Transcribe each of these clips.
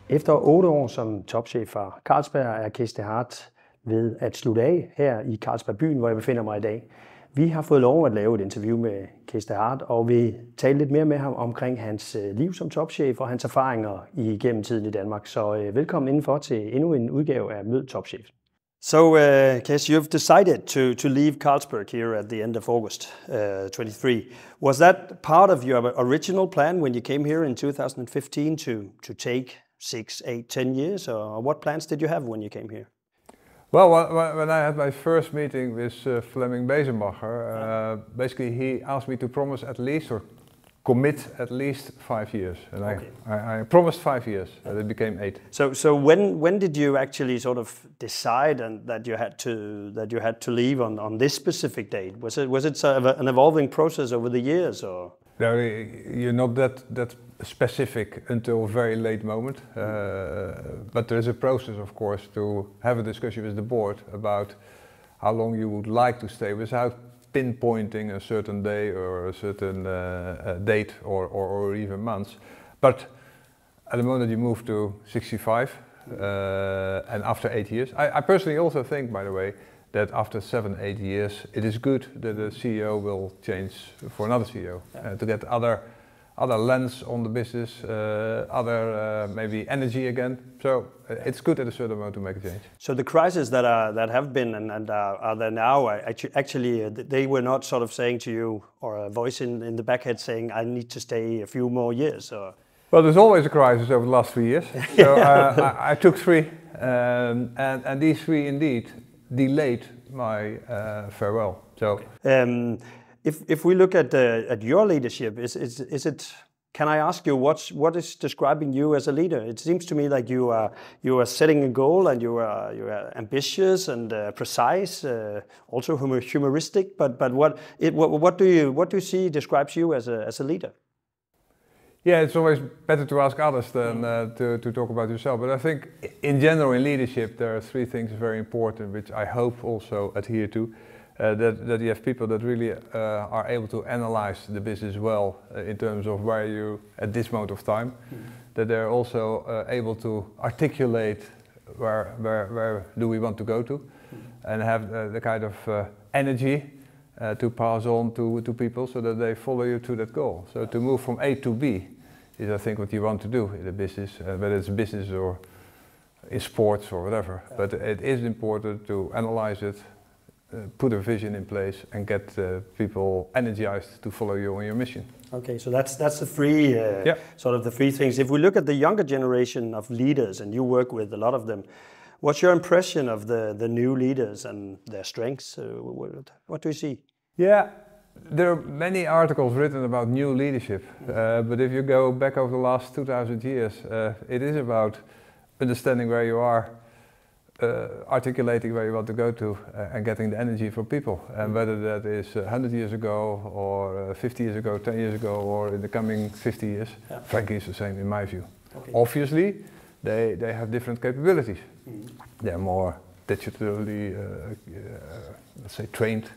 Efter 8 år som topchef for Carlsberg er Cees Hart ved at slutte af her i Carlsberg byen, hvor jeg befinder mig i dag. Vi har fået lov at lave et interview med Cees Hart, og vi taler lidt mere med ham omkring hans liv som topchef og hans erfaringer igennem tiden i Danmark. Så velkommen indenfor til endnu en udgave af Mød Topchef. So, Cees, you've decided to leave Carlsberg here at the end of August 23. Was that part of your original plan when you came here in 2015 to take 6, 8, 10 years, or what plans did you have when you came here? Well, when I had my first meeting with Flemming Bezenbacher, basically he asked me to promise at least, or commit at least 5 years, and okay. I promised 5 years, and it became 8. So when did you actually sort of decide that you had to leave on this specific date? Was it sort of an evolving process over the years, or? No, you're not that specific until a very late moment, but there is a process, of course, to have a discussion with the board about how long you would like to stay without pinpointing a certain day or a certain date or even months. But at the moment you move to 65 and after 8 years, I personally also think, by the way, that after 7, 8 years it is good that the CEO will change for another CEO to get other lens on the business, other maybe energy again. So it's good at a certain moment to make a change. So the crises that have been and are there now, actually they were not sort of saying to you, or a voice in the back head saying, I need to stay a few more years? Or? Well, there's always a crisis over the last 3 years. So I took 3, and these 3 indeed delayed my farewell. So. Okay. If we look at your leadership, is it? Can I ask you what is describing you as a leader? It seems to me like you are setting a goal, and you are ambitious and precise, also humoristic. But what do you see describes you as a leader? Yeah, it's always better to ask others than to talk about yourself. But I think in general in leadership there are 3 things very important, which I hope also adhere to. That you have people that really are able to analyze the business well in terms of where you at this moment of time. That they're also able to articulate where do we want to go to, and have the kind of energy to pass on to people so that they follow you to that goal. So to move from A to B is, I think, what you want to do in a business, whether it's business or in sports or whatever. But it is important to analyze it, put a vision in place, and get people energized to follow you on your mission. Okay, so that's the 3 sort of the 3 things. If we look at the younger generation of leaders, and you work with a lot of them, what's your impression of the new leaders and their strengths? What do you see? Yeah, there are many articles written about new leadership, but if you go back over the last 2,000 years, it is about understanding where you are, articulating where you want to go to, and getting the energy from people. And whether that is 100 years ago or 50 years ago, 10 years ago, or in the coming 50 years, frankly it's the same in my view. Okay. Obviously, they have different capabilities. They're more digitally, let's say, trained,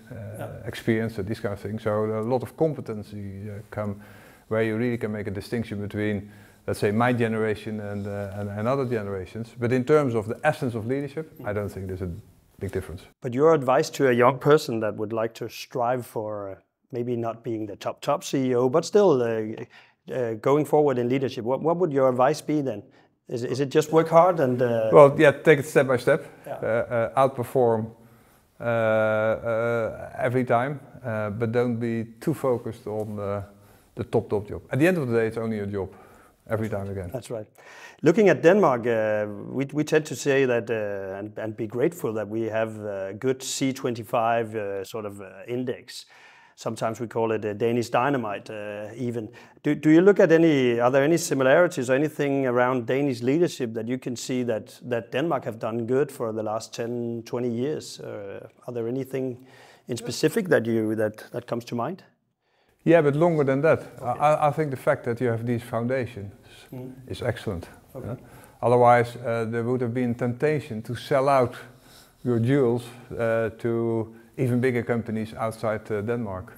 experienced, these kind of things. So a lot of competency come where you really can make a distinction between, let's say, my generation and other generations. But in terms of the essence of leadership, I don't think there's a big difference. But your advice to a young person that would like to strive for maybe not being the top CEO, but still going forward in leadership, what would your advice be then? Is it just work hard and? Well, yeah, take it step by step, outperform every time, but don't be too focused on the top job. At the end of the day, it's only a job. Every time again. That's right. Looking at Denmark, we tend to say that and be grateful that we have a good C25 sort of index. Sometimes we call it a Danish dynamite even. Do you look at are there any similarities or anything around Danish leadership that you can see that Denmark have done good for the last 10, 20 years? Are there anything in specific that comes to mind? Yeah, but longer than that. Okay. I think the fact that you have these foundations is excellent. Okay. Otherwise, there would have been temptation to sell out your jewels to even bigger companies outside Denmark.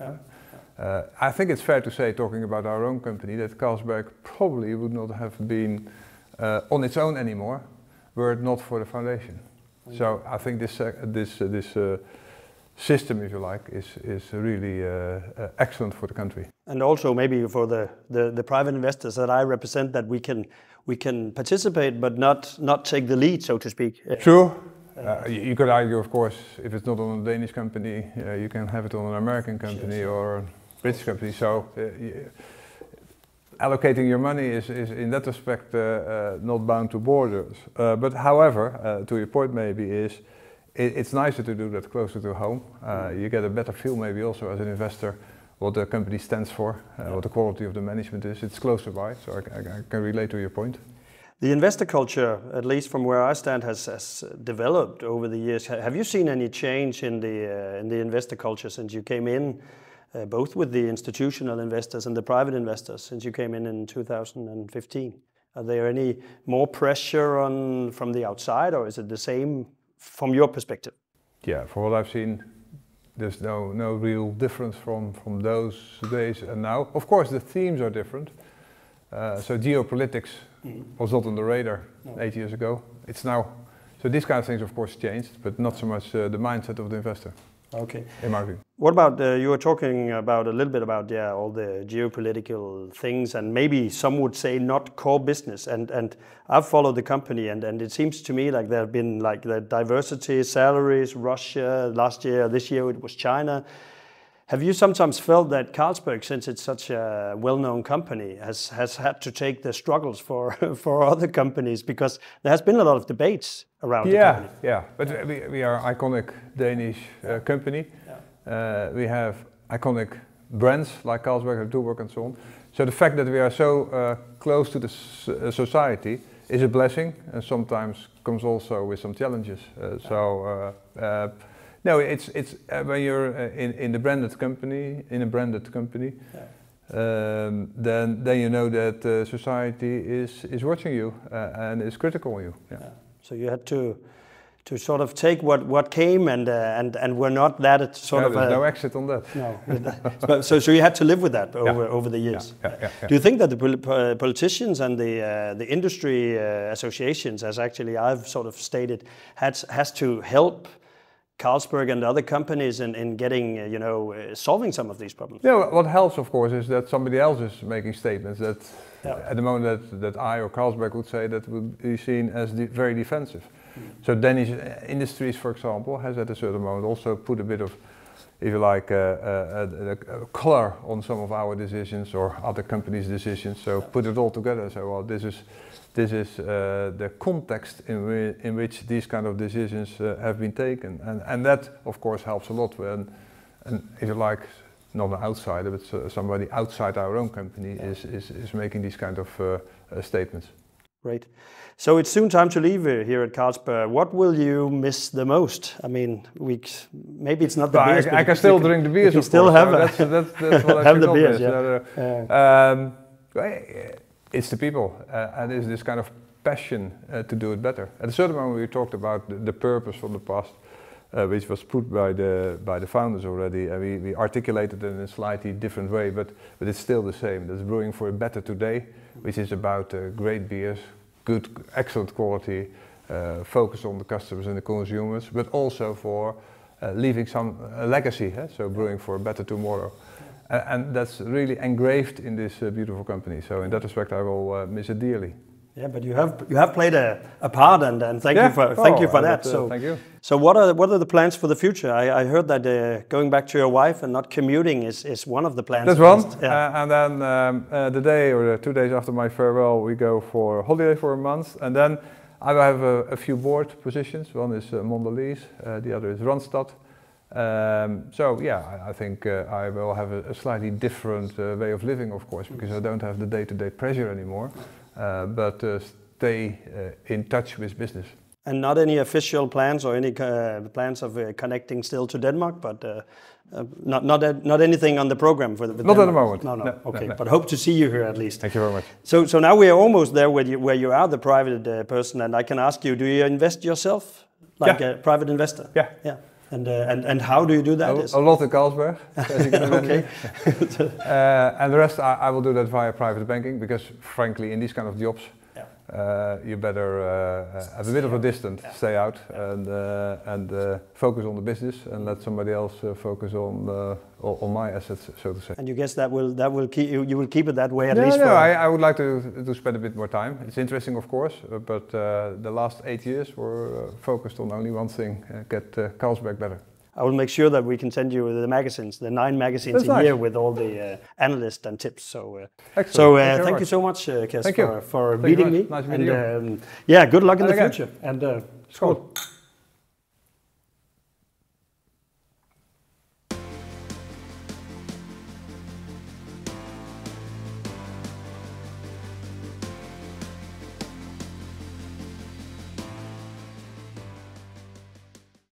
I think it's fair to say, talking about our own company, that Carlsberg probably would not have been on its own anymore, were it not for the foundation. So I think this system, if you like, is really excellent for the country. And also maybe for the private investors that I represent, that we can participate but not take the lead, so to speak. True. You could argue, of course, if it's not on a Danish company, you can have it on an American company or a British company. So allocating your money is in that respect not bound to borders. But however, to your point maybe is, it's nicer to do that closer to home. You get a better feel maybe also as an investor what the company stands for, what the quality of the management is. It's closer by, so I can relate to your point. The investor culture, at least from where I stand, has developed over the years. Have you seen any change in the investor culture since you came in, both with the institutional investors and the private investors, since you came in 2015? Are there any more pressure from the outside, or is it the same from your perspective? Yeah, for what I've seen, there's no real difference from those days and now. Of course, the themes are different. So geopolitics was not on the radar 8 years ago. It's now. So these kind of things, of course, changed, but not so much the mindset of the investor. Okay. In my view. What about, you were talking about a little bit about, all the geopolitical things, and maybe some would say not core business. And I've followed the company, and it seems to me like there have been like the diversity, salaries, Russia, last year, this year it was China. Have you sometimes felt that Carlsberg, since it's such a well-known company, has had to take the struggles for other companies, because there has been a lot of debates around the company? Yeah, but we are an iconic Danish company. We have iconic brands like Carlsberg and Tuborg and so on. So the fact that we are so close to the society is a blessing, and sometimes comes also with some challenges. No, it's when you're in a branded company, then you know that society is watching you and is critical of you. Yeah. So you had to sort of take what came and were not that sort of. There's no exit on that. No. So you had to live with that over the years. Yeah. Do you think that the politicians and the industry associations, as actually I've sort of stated, has to help Carlsberg and other companies in getting, solving some of these problems? Yeah, what helps, of course, is that somebody else is making statements that at the moment that I or Carlsberg would say that would be seen as very defensive. So Danish industries, for example, has at a certain moment also put a bit of, if you like, a color on some of our decisions or other companies' decisions. So put it all together. So well, this is the context in which these kind of decisions have been taken, and that of course helps a lot when, and if you like, not an outsider, but somebody outside our own company is making these kind of statements. Great. So it's soon time to leave here at Carlsberg. What will you miss the most? I mean, maybe it's not the beers. I can still drink the beers. You can still have that's what I have the cannot beers. miss. It's the people, and it's this kind of passion to do it better. At a certain moment, we talked about the purpose from the past, which was put by the founders already, and we articulated it in a slightly different way, but it's still the same. That's brewing for a better today, which is about great beers, good, excellent quality, focus on the customers and the consumers, but also for leaving some legacy. So brewing for a better tomorrow. And that's really engraved in this beautiful company. So in that respect, I will miss it dearly. Yeah, but you have played a part, and thank you for that. So thank you. So what are the plans for the future? I heard that going back to your wife and not commuting is one of the plans. That's one. And then the day or the 2 days after my farewell, we go for holiday for a month, and then I will have a few board positions. One is Mondelez, the other is Randstad. So yeah, I think I will have a slightly different way of living, of course, because I don't have the day-to-day pressure anymore, but stay in touch with business. And not any official plans or any plans of connecting still to Denmark, but not anything on the program for the. Not at the moment. No. Okay, but hope to see you here at least. Thank you very much. So now we are almost there where you are the private person, and I can ask you: do you invest yourself like a private investor? Yeah. And how do you do that? A lot in Carlsberg. Okay. And the rest I will do that via private banking, because frankly in these kind of jobs you better have a bit of a distance, stay out, and focus on the business, and let somebody else focus on my assets, so to say. And you guess that will keep you will keep it that way at No, least? No, I would like to spend a bit more time. It's interesting, of course, but the last 8 years were focused on only one thing: get Carlsberg better. I will make sure that we can send you the magazines, the 9 magazines a year with all the analysts and tips. So, thank you so much, Cees, for meeting me. Nice meeting you. And yeah, good luck in the future. And skål.